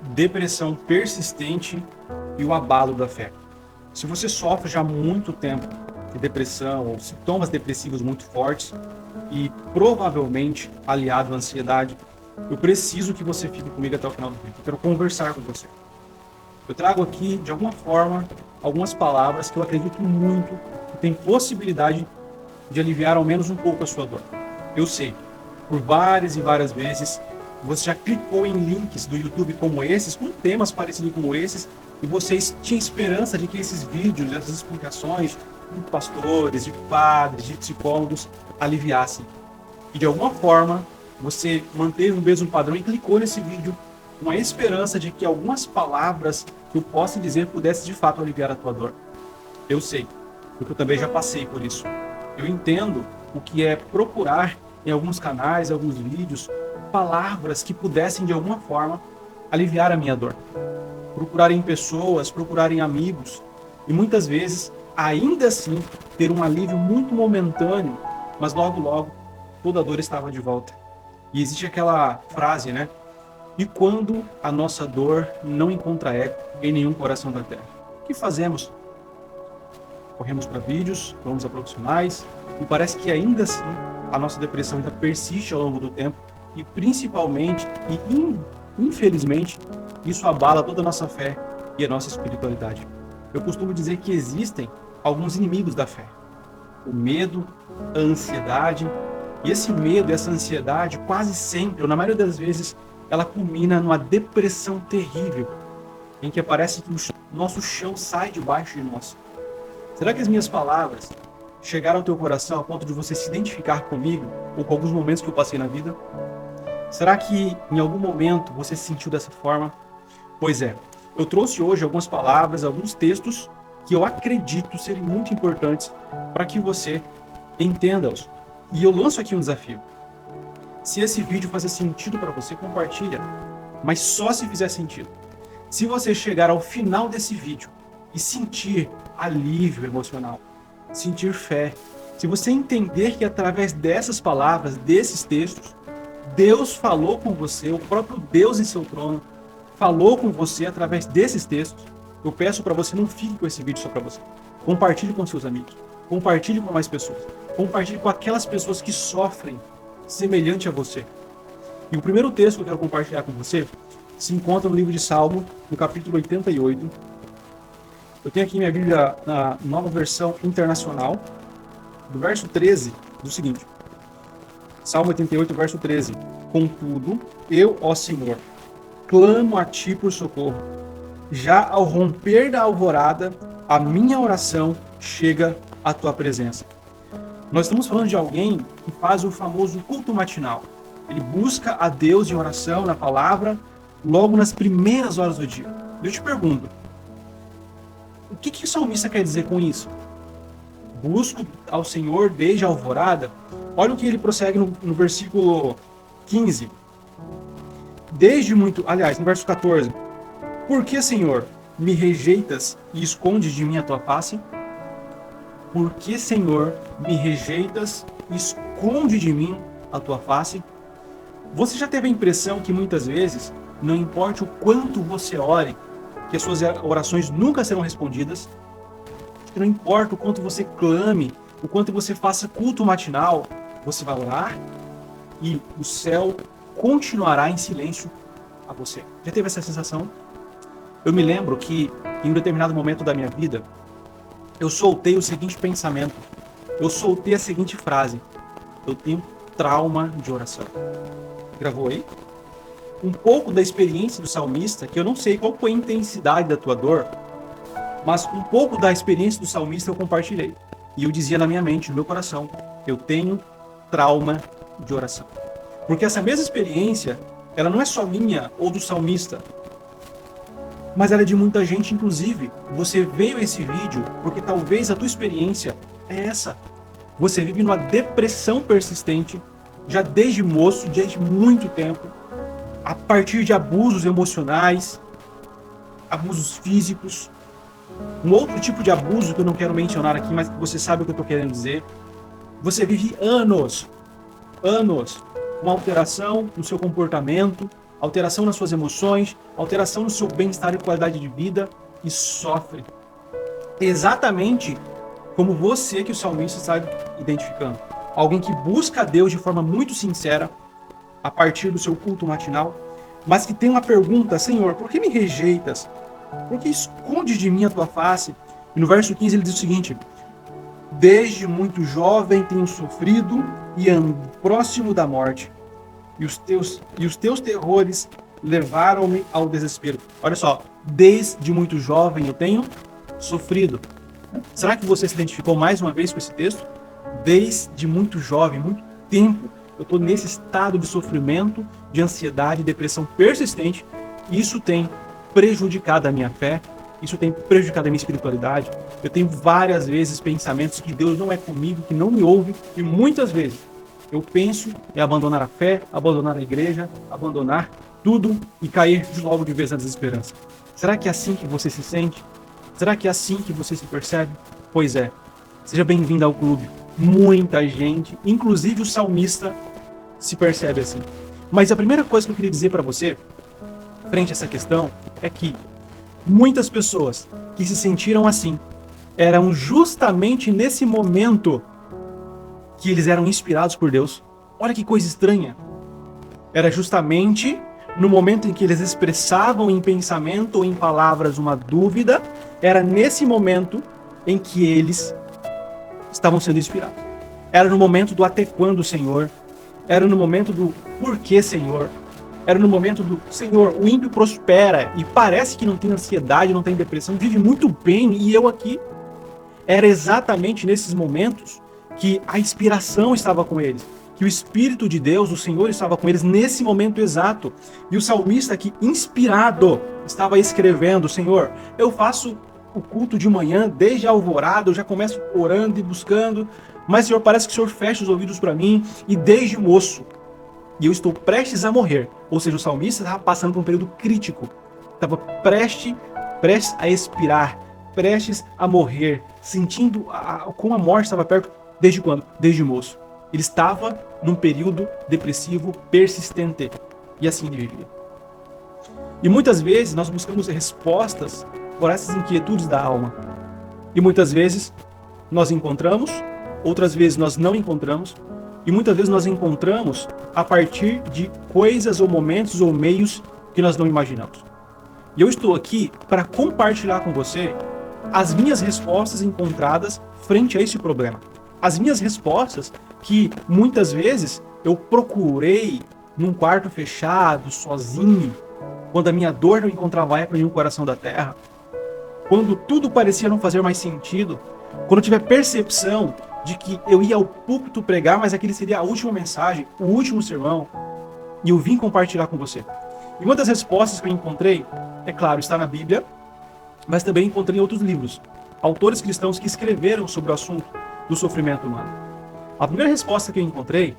depressão persistente e o abalo da fé. Se você sofre já há muito tempo de depressão ou sintomas depressivos muito fortes e provavelmente aliado à ansiedade, eu preciso que você fique comigo até o final do vídeo. Eu quero conversar com você. Eu trago aqui, de alguma forma, algumas palavras que eu acredito muito que tem possibilidade de aliviar ao menos um pouco a sua dor. Eu sei, por várias e várias vezes, você já clicou em links do YouTube como esses, com temas parecidos como esses, e vocês tinham esperança de que esses vídeos, essas explicações de pastores, de padres, de psicólogos aliviassem. E de alguma forma, você manteve o mesmo padrão e clicou nesse vídeo com a esperança de que algumas palavras que eu possa dizer pudesse de fato aliviar a tua dor. Eu sei, porque eu também já passei por isso. Eu entendo o que é procurar em alguns canais, alguns vídeos, palavras que pudessem de alguma forma aliviar a minha dor. Procurar em pessoas, procurar em amigos e muitas vezes, ainda assim, ter um alívio muito momentâneo, mas logo logo toda a dor estava de volta. E existe aquela frase, né? E quando a nossa dor não encontra eco em nenhum coração da terra? O que fazemos? Corremos para vídeos, vamos a profissionais, e parece que ainda assim a nossa depressão ainda persiste ao longo do tempo, e principalmente, e infelizmente, isso abala toda a nossa fé e a nossa espiritualidade. Eu costumo dizer que existem alguns inimigos da fé. O medo, a ansiedade, e esse medo e essa ansiedade quase sempre, ou na maioria das vezes, ela culmina numa depressão terrível, em que parece que o nosso chão sai debaixo de nós. Será que as minhas palavras chegaram ao teu coração a ponto de você se identificar comigo ou com alguns momentos que eu passei na vida? Será que em algum momento você se sentiu dessa forma? Pois é, eu trouxe hoje algumas palavras, alguns textos que eu acredito serem muito importantes para que você entenda-os. E eu lanço aqui um desafio. Se esse vídeo fazer sentido para você, compartilha. Mas só se fizer sentido. Se você chegar ao final desse vídeo e sentir alívio emocional, sentir fé, se você entender que através dessas palavras, desses textos, Deus falou com você, o próprio Deus em seu trono, falou com você através desses textos, eu peço para você, não fique com esse vídeo só para você. Compartilhe com seus amigos, compartilhe com mais pessoas, compartilhe com aquelas pessoas que sofrem semelhante a você. E o primeiro texto que eu quero compartilhar com você se encontra no livro de Salmo, no capítulo 88. Eu tenho aqui minha Bíblia na nova versão internacional, do verso 13, do seguinte. Salmo 88, verso 13. Contudo, eu, ó Senhor, clamo a ti por socorro. Já ao romper da alvorada, a minha oração chega à tua presença. Nós estamos falando de alguém que faz o famoso culto matinal. Ele busca a Deus em oração, na palavra, logo nas primeiras horas do dia. Eu te pergunto, o que o salmista quer dizer com isso? Busco ao Senhor desde a alvorada. Olha o que ele prossegue no versículo 15. No verso 14. Por que, Senhor, me rejeitas e escondes de mim a tua face? Por que, Senhor, me rejeitas e esconde de mim a tua face? Você já teve a impressão que muitas vezes, não importa o quanto você ore, que as suas orações nunca serão respondidas? Que não importa o quanto você clame, o quanto você faça culto matinal, você vai orar e o céu continuará em silêncio a você. Já teve essa sensação? Eu me lembro que em um determinado momento da minha vida, eu soltei o seguinte pensamento. Eu soltei a seguinte frase. Eu tenho trauma de oração. Gravou aí? Um pouco da experiência do salmista, que eu não sei qual foi a intensidade da tua dor, mas um pouco da experiência do salmista eu compartilhei. E eu dizia na minha mente, no meu coração, eu tenho trauma de oração. Porque essa mesma experiência, ela não é só minha ou do salmista, mas ela é de muita gente, inclusive. Você veio a esse vídeo porque talvez a tua experiência é essa. Você vive numa depressão persistente, já desde moço, desde muito tempo, a partir de abusos emocionais, abusos físicos, um outro tipo de abuso que eu não quero mencionar aqui, mas você sabe o que eu estou querendo dizer. Você vive anos, uma alteração no seu comportamento, alteração nas suas emoções, alteração no seu bem-estar e qualidade de vida e sofre. Exatamente como você que o salmista está identificando. Alguém que busca a Deus de forma muito sincera a partir do seu culto matinal, mas que tem uma pergunta: Senhor, por que me rejeitas? Por que escondes de mim a tua face? E no verso 15 ele diz o seguinte: desde muito jovem tenho sofrido e ando próximo da morte, e os teus terrores levaram-me ao desespero. Olha só, desde muito jovem eu tenho sofrido. Será que você se identificou mais uma vez com esse texto? Desde muito jovem, muito tempo, eu estou nesse estado de sofrimento, de ansiedade, depressão persistente, e isso tem prejudicado a minha fé, isso tem prejudicado a minha espiritualidade. Eu tenho várias vezes pensamentos que Deus não é comigo, que não me ouve, e muitas vezes eu penso em abandonar a fé, abandonar a igreja, abandonar tudo e cair logo de vez na desesperança. Será que é assim que você se sente? Será que é assim que você se percebe? Pois é. Seja bem-vindo ao clube. Muita gente, inclusive o salmista, se percebe assim. Mas a primeira coisa que eu queria dizer para você, frente a essa questão, é que muitas pessoas que se sentiram assim, eram justamente nesse momento que eles eram inspirados por Deus. Olha que coisa estranha. Era justamente no momento em que eles expressavam em pensamento ou em palavras uma dúvida, era nesse momento em que eles estavam sendo inspirados. Era no momento do até quando, Senhor? Era no momento do porquê, Senhor? Era no momento do Senhor, o ímpio prospera e parece que não tem ansiedade, não tem depressão, vive muito bem e eu aqui. Era exatamente nesses momentos que a inspiração estava com eles, que o Espírito de Deus, o Senhor, estava com eles nesse momento exato. E o salmista aqui, inspirado, estava escrevendo: Senhor, eu faço o culto de manhã, desde a alvorada, eu já começo orando e buscando, mas, Senhor, parece que o Senhor fecha os ouvidos para mim, e desde moço, e eu estou prestes a morrer. Ou seja, o salmista estava passando por um período crítico, estava prestes a expirar, prestes a morrer, sentindo como a morte estava perto. Desde quando? Desde moço. Ele estava num período depressivo persistente, e assim ele vivia. E muitas vezes nós buscamos respostas por essas inquietudes da alma. E muitas vezes nós encontramos, outras vezes nós não encontramos, e muitas vezes nós encontramos a partir de coisas ou momentos ou meios que nós não imaginamos. E eu estou aqui para compartilhar com você as minhas respostas encontradas frente a esse problema. As minhas respostas que muitas vezes eu procurei num quarto fechado, sozinho, quando a minha dor não encontrava eco em um coração da terra, quando tudo parecia não fazer mais sentido, quando eu tive a percepção de que eu ia ao púlpito pregar, mas aquele seria a última mensagem, o último sermão, e eu vim compartilhar com você. E uma das respostas que eu encontrei, é claro, está na Bíblia, mas também encontrei em outros livros, autores cristãos que escreveram sobre o assunto do sofrimento humano. A primeira resposta que eu encontrei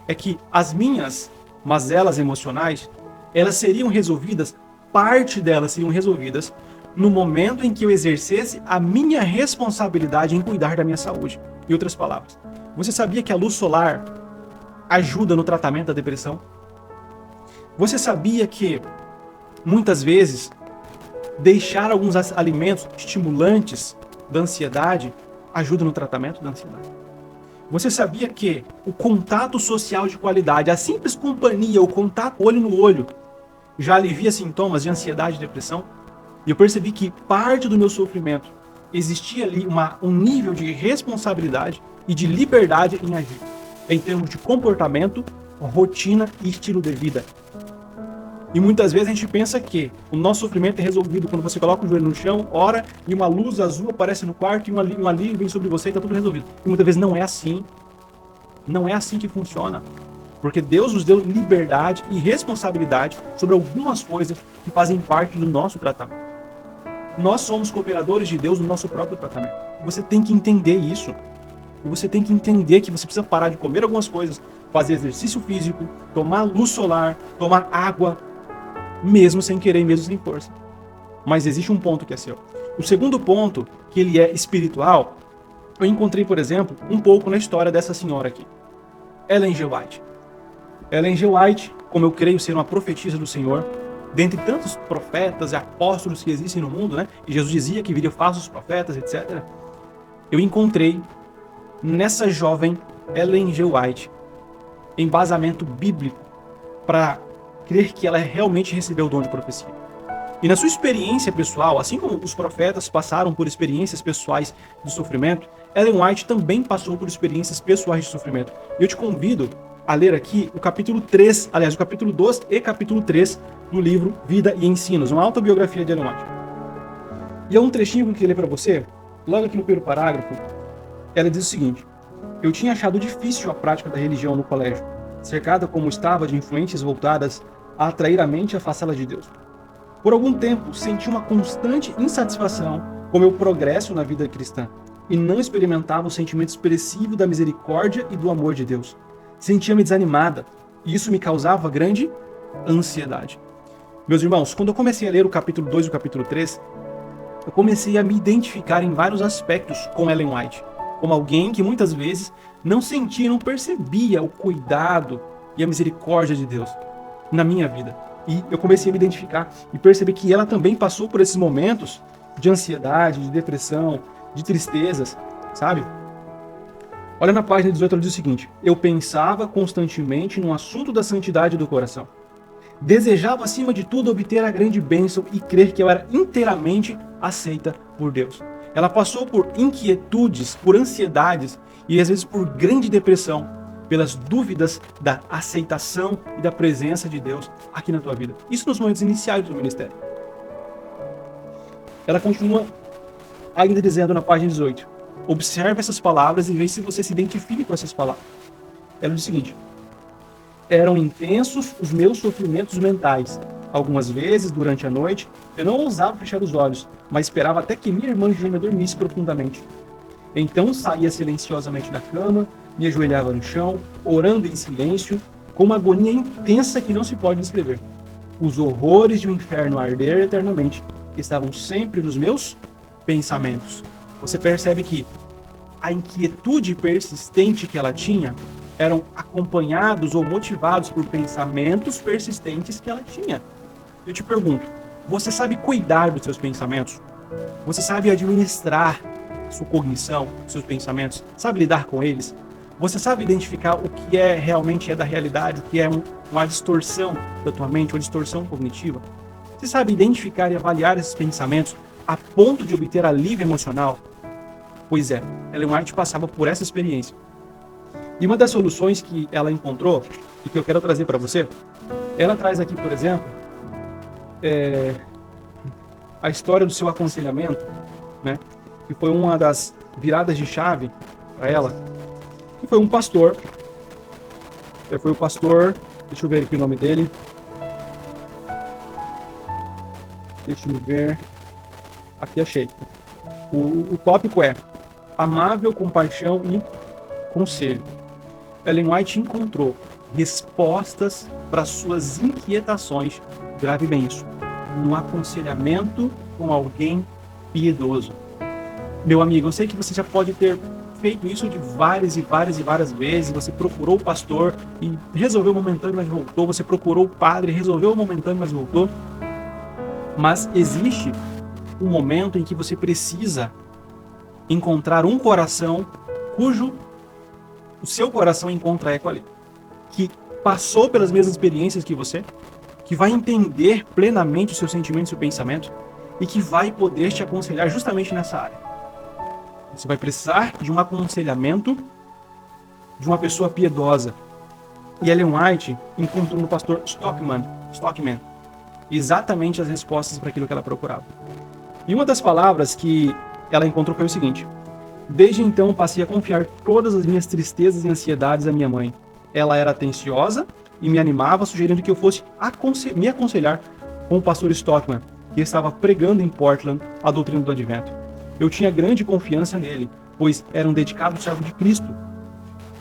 é que as minhas mazelas emocionais, elas seriam resolvidas, parte delas seriam resolvidas no momento em que eu exercesse a minha responsabilidade em cuidar da minha saúde. Em outras palavras, você sabia que a luz solar ajuda no tratamento da depressão? Você sabia que, muitas vezes, deixar alguns alimentos estimulantes da ansiedade ajuda no tratamento da ansiedade? Você sabia que o contato social de qualidade, a simples companhia, o contato olho no olho, já alivia sintomas de ansiedade e depressão? E eu percebi que parte do meu sofrimento existia ali um nível de responsabilidade e de liberdade em agir, em termos de comportamento, rotina e estilo de vida. E muitas vezes a gente pensa que o nosso sofrimento é resolvido quando você coloca o joelho no chão, ora, e uma luz azul aparece no quarto, e um alívio vem sobre você e está tudo resolvido. E muitas vezes não é assim. Não é assim que funciona. Porque Deus nos deu liberdade e responsabilidade sobre algumas coisas que fazem parte do nosso tratamento. Nós somos cooperadores de Deus no nosso próprio tratamento. Você tem que entender isso. E você tem que entender que você precisa parar de comer algumas coisas, fazer exercício físico, tomar luz solar, tomar água, mesmo sem querer, mesmo sem força. Mas existe um ponto que é seu. O segundo ponto, que ele é espiritual, eu encontrei, por exemplo, um pouco na história dessa senhora aqui, Ellen G. White. Ellen G. White, como eu creio ser uma profetisa do Senhor, dentre tantos profetas e apóstolos que existem no mundo, né? E Jesus dizia que viria falsos profetas, etc. Eu encontrei nessa jovem Ellen G. White embasamento bíblico para crer que ela realmente recebeu o dom de profecia. E na sua experiência pessoal, assim como os profetas passaram por experiências pessoais de sofrimento, Ellen White também passou por experiências pessoais de sofrimento. E eu te convido a ler aqui o capítulo 3, aliás, o capítulo 2 e capítulo 3 do livro Vida e Ensinos, uma autobiografia de Ellen White. E é um trechinho que eu queria ler para você, logo aqui no primeiro parágrafo. Ela diz o seguinte: eu tinha achado difícil a prática da religião no colégio, cercada como estava de influências voltadas a atrair a mente e afastá-la de Deus. Por algum tempo, senti uma constante insatisfação com meu progresso na vida cristã e não experimentava o sentimento expressivo da misericórdia e do amor de Deus. Sentia-me desanimada e isso me causava grande ansiedade. Meus irmãos, quando eu comecei a ler o capítulo 2 e o capítulo 3, eu comecei a me identificar em vários aspectos com Ellen White, como alguém que muitas vezes não sentia, não percebia o cuidado e a misericórdia de Deus na minha vida. E eu comecei a me identificar e perceber que ela também passou por esses momentos de ansiedade, de depressão, de tristezas, sabe? Olha na página 18, ela diz o seguinte: eu pensava constantemente no assunto da santidade do coração. Desejava, acima de tudo, obter a grande bênção e crer que eu era inteiramente aceita por Deus. Ela passou por inquietudes, por ansiedades e às vezes por grande depressão, pelas dúvidas da aceitação e da presença de Deus aqui na tua vida. Isso nos momentos iniciais do ministério. Ela continua ainda dizendo na página 18: observe essas palavras e veja se você se identifica com essas palavras. Ela diz o seguinte: eram intensos os meus sofrimentos mentais. Algumas vezes, durante a noite, eu não ousava fechar os olhos, mas esperava até que minha irmã gêmea dormisse profundamente. Então saía silenciosamente da cama, me ajoelhava no chão, orando em silêncio, com uma agonia intensa que não se pode descrever. Os horrores de um inferno a arder eternamente estavam sempre nos meus pensamentos. Você percebe que a inquietude persistente que ela tinha eram acompanhados ou motivados por pensamentos persistentes que ela tinha. Eu te pergunto, você sabe cuidar dos seus pensamentos? Você sabe administrar sua cognição, seus pensamentos? Sabe lidar com eles? Você sabe identificar o que realmente é da realidade, o que é uma distorção da tua mente, uma distorção cognitiva? Você sabe identificar e avaliar esses pensamentos a ponto de obter alívio emocional? Pois é, Ellen White passava por essa experiência. E uma das soluções que ela encontrou, e que eu quero trazer para você, ela traz aqui, por exemplo, a história do seu aconselhamento, né? Que foi uma das viradas de chave para ela, que foi um pastor. Foi o pastor, deixa eu ver aqui o nome dele. Deixa eu ver. Aqui achei. O tópico é amável compaixão e conselho. Ellen White encontrou respostas para suas inquietações, grave bem isso, no aconselhamento com alguém piedoso. Meu amigo, eu sei que você já pode ter feito isso de várias vezes. Você procurou o pastor e resolveu momentâneo, mas voltou. Você procurou o padre e resolveu momentâneo, mas voltou. Mas existe um momento em que você precisa encontrar um coração cujo o seu coração encontra eco ali, que passou pelas mesmas experiências que você, que vai entender plenamente os seus sentimentos e o pensamento e que vai poder te aconselhar justamente nessa área. Você vai precisar de um aconselhamento de uma pessoa piedosa. E Ellen White encontrou no pastor Stockman exatamente as respostas para aquilo que ela procurava. E uma das palavras que ela encontrou foi o seguinte: desde então passei a confiar todas as minhas tristezas e ansiedades à minha mãe. Ela era atenciosa e me animava, sugerindo que eu fosse me aconselhar com o pastor Stockman, que estava pregando em Portland a doutrina do advento. Eu tinha grande confiança nele, pois era um dedicado servo de Cristo.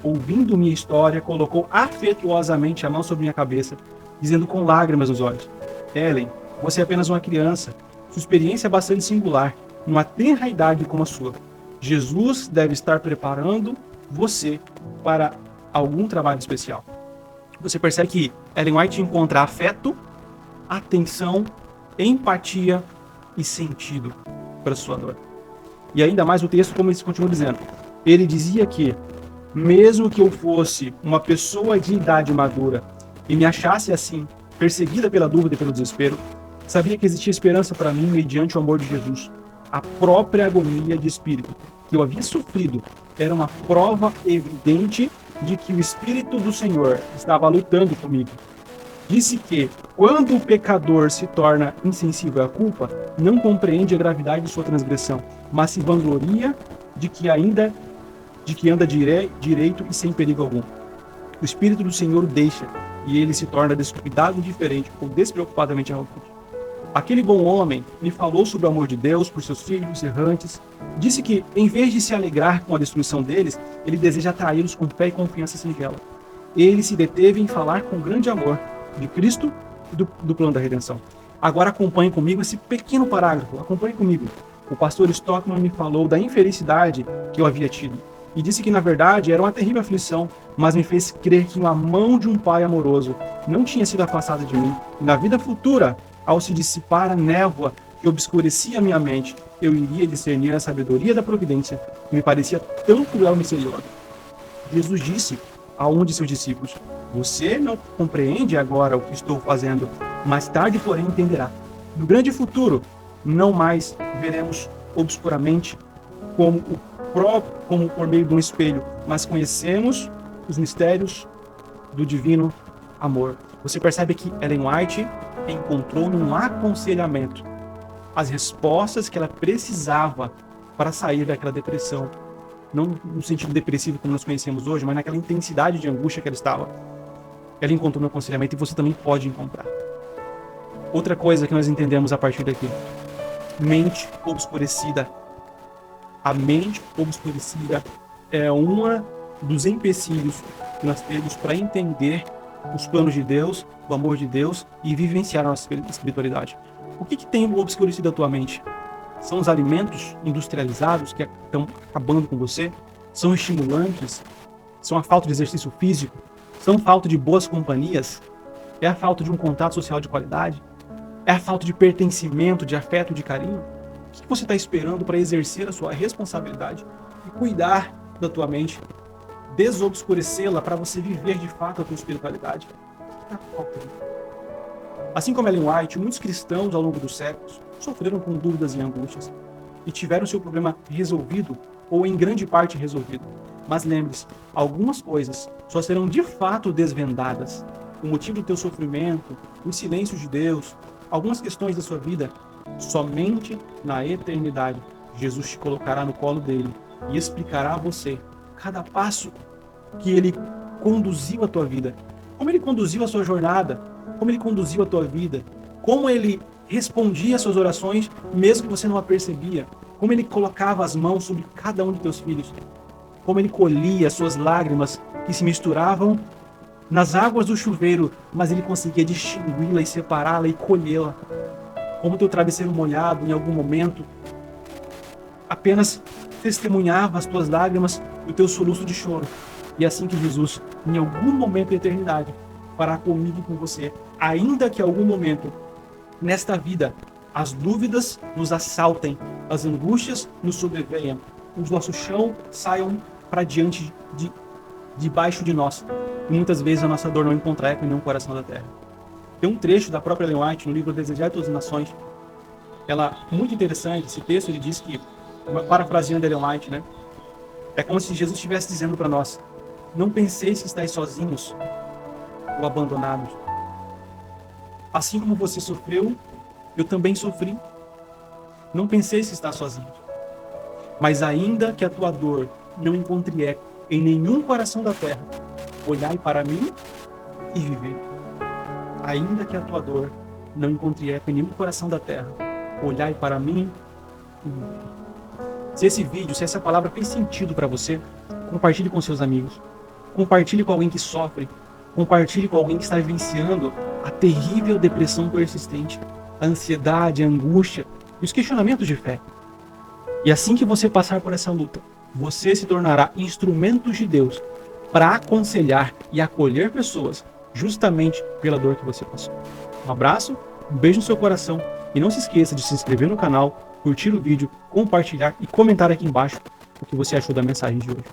Ouvindo minha história, colocou afetuosamente a mão sobre minha cabeça, dizendo com lágrimas nos olhos: Ellen, você é apenas uma criança. Sua experiência é bastante singular, numa tenra idade como a sua. Jesus deve estar preparando você para algum trabalho especial. você percebe que Ellen White encontra afeto, atenção, empatia e sentido para sua dor. E ainda mais o texto, como ele continua dizendo, ele dizia que, mesmo que eu fosse uma pessoa de idade madura e me achasse assim, perseguida pela dúvida e pelo desespero, sabia que existia esperança para mim mediante o amor de Jesus. A própria agonia de espírito que eu havia sofrido era uma prova evidente de que o Espírito do Senhor estava lutando comigo. Disse que, quando o pecador se torna insensível à culpa, não compreende a gravidade de sua transgressão, mas se vangloria de que anda direito e sem perigo algum. O Espírito do Senhor o deixa, e ele se torna descuidado e diferente, ou despreocupadamente arrogante. Aquele bom homem me falou sobre o amor de Deus por seus filhos errantes. Disse que, em vez de se alegrar com a destruição deles, ele deseja atraí-los com fé e confiança singela. Ele se deteve em falar com grande amor de Cristo e do plano da redenção. Agora acompanhe comigo esse pequeno parágrafo. Acompanhe comigo. O pastor Stockman me falou da infelicidade que eu havia tido. E disse que, na verdade, era uma terrível aflição, mas me fez crer que a mão de um pai amoroso não tinha sido afastada de mim. E na vida futura, ao se dissipar a névoa que obscurecia minha mente, eu iria discernir a sabedoria da providência, que me parecia tão cruel e misericórdia. Jesus disse a um de seus discípulos: você não compreende agora o que estou fazendo, mais tarde, porém, entenderá. No grande futuro, não mais veremos obscuramente como por meio de um espelho, mas conhecemos os mistérios do divino amor. Você percebe que Ellen White encontrou num aconselhamento as respostas que ela precisava para sair daquela depressão. Não no sentido depressivo como nós conhecemos hoje, mas naquela intensidade de angústia que ela estava. Ela encontrou no aconselhamento e você também pode encontrar. Outra coisa que nós entendemos a partir daqui: mente obscurecida. A mente obscurecida é um dos empecilhos que nós temos para entender os planos de Deus, o amor de Deus e vivenciar a nossa espiritualidade. O que tem obscurecido a tua mente? São os alimentos industrializados que estão acabando com você? São estimulantes? São a falta de exercício físico? São a falta de boas companhias? É a falta de um contato social de qualidade? É a falta de pertencimento, de afeto, de carinho? O que você está esperando para exercer a sua responsabilidade e cuidar da tua mente, desobscurecê-la para você viver de fato a tua espiritualidade? Assim como Ellen White, muitos cristãos ao longo dos séculos sofreram com dúvidas e angústias e tiveram seu problema resolvido ou em grande parte resolvido. Mas lembre-se, algumas coisas só serão de fato desvendadas. O motivo do teu sofrimento, os silêncios de Deus, algumas questões da sua vida, somente na eternidade Jesus te colocará no colo dele e explicará a você cada passo que ele conduziu a tua vida, como ele conduziu a sua jornada, como ele conduziu a tua vida, como ele respondia às suas orações mesmo que você não a percebia, como ele colocava as mãos sobre cada um de teus filhos, como ele colhia as suas lágrimas que se misturavam nas águas do chuveiro, mas ele conseguia distingui-la e separá-la e colhê-la. Como teu travesseiro molhado em algum momento apenas testemunhava as tuas lágrimas e o teu soluço de choro. E é assim que Jesus, em algum momento da eternidade, fará comigo e com você, ainda que em algum momento nesta vida as dúvidas nos assaltem, as angústias nos sobrevenham, o nosso chão saiam para diante debaixo de nós. E muitas vezes a nossa dor não encontra eco em nenhum coração da terra. Tem um trecho da própria Ellen White no livro Desejar Todas as Nações. Ela, muito interessante, esse texto, ele diz que, parafraseando Ellen White, né? É como se Jesus estivesse dizendo para nós: não penseis que estáis sozinhos ou abandonados. Assim como você sofreu, eu também sofri. Não penseis que está sozinho. Mas ainda que a tua dor não encontre eco em nenhum coração da terra, olhai para mim e vivei. Ainda que a tua dor não encontre eco em nenhum coração da terra, olhai para mim e vivei. Se esse vídeo, se essa palavra fez sentido para você, compartilhe com seus amigos. Compartilhe com alguém que sofre. Compartilhe com alguém que está vivenciando a terrível depressão persistente, a ansiedade, a angústia e os questionamentos de fé. E assim que você passar por essa luta, você se tornará instrumento de Deus para aconselhar e acolher pessoas justamente pela dor que você passou. Um abraço, um beijo no seu coração e não se esqueça de se inscrever no canal, curtir o vídeo, compartilhar e comentar aqui embaixo o que você achou da mensagem de hoje.